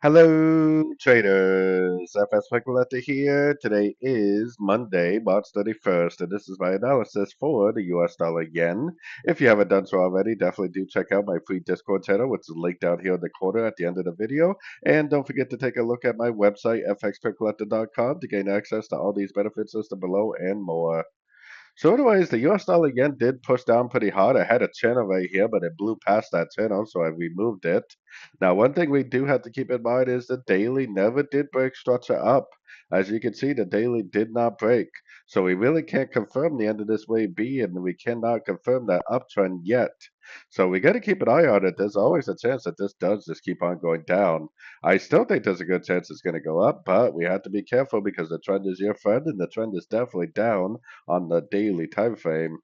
Hello, traders. FX Pip Collector here. Today is Monday, March 31st, and this is my analysis for the US dollar yen. If you haven't done so already, definitely do check out my free Discord channel, which is linked down here in the corner at the end of the video. And don't forget to take a look at my website, fxpipcollector.com, to gain access to all these benefits listed below and more. So anyways, the US dollar yen did push down pretty hard. I had a channel right here, but it blew past that channel, so I removed it. Now, one thing we do have to keep in mind is the daily never did break structure up. As you can see, the daily did not break. So we really can't confirm the end of this wave B, and we cannot confirm that uptrend yet. So we got to keep an eye on it. There's always a chance that this does just keep on going down. I still think there's a good chance it's going to go up, but we have to be careful because the trend is your friend, and the trend is definitely down on the daily time frame.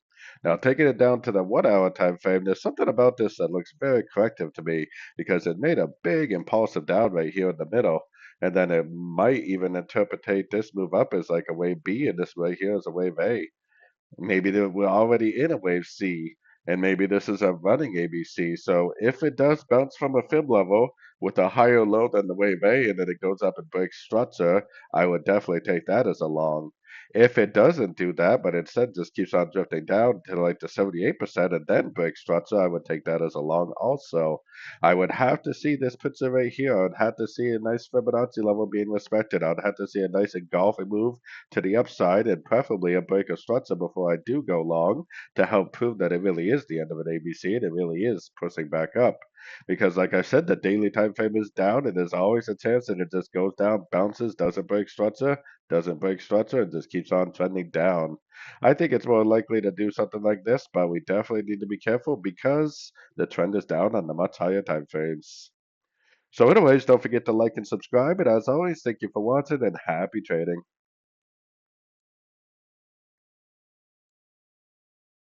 Now, taking it down to the 1 hour time frame, there's something about this that looks very corrective to me because it made a big impulsive down right here in the middle. And then it might even interpretate this move up as like a wave B and this right here is a wave A. Maybe we're already in a wave C, and maybe this is a running ABC. So if it does bounce from a fib level with a higher low than the wave A, and then it goes up and breaks structure, I would definitely take that as a long. If it doesn't do that, but instead just keeps on drifting down to like the 78% and then breaks structure, I would take that as a long also. I would have to see this picture right here. I would have to see a nice Fibonacci level being respected. I would have to see a nice engulfing move to the upside and preferably a break of structure before I do go long to help prove that it really is the end of an ABC and it really is pushing back up. Because like I said, the daily time frame is down and there's always a chance that it just goes down, bounces, doesn't break structure, and just keeps on trending down. I think it's more likely to do something like this, but we definitely need to be careful because the trend is down on the much higher time frames. So anyways, don't forget to like and subscribe, and as always, thank you for watching and happy trading.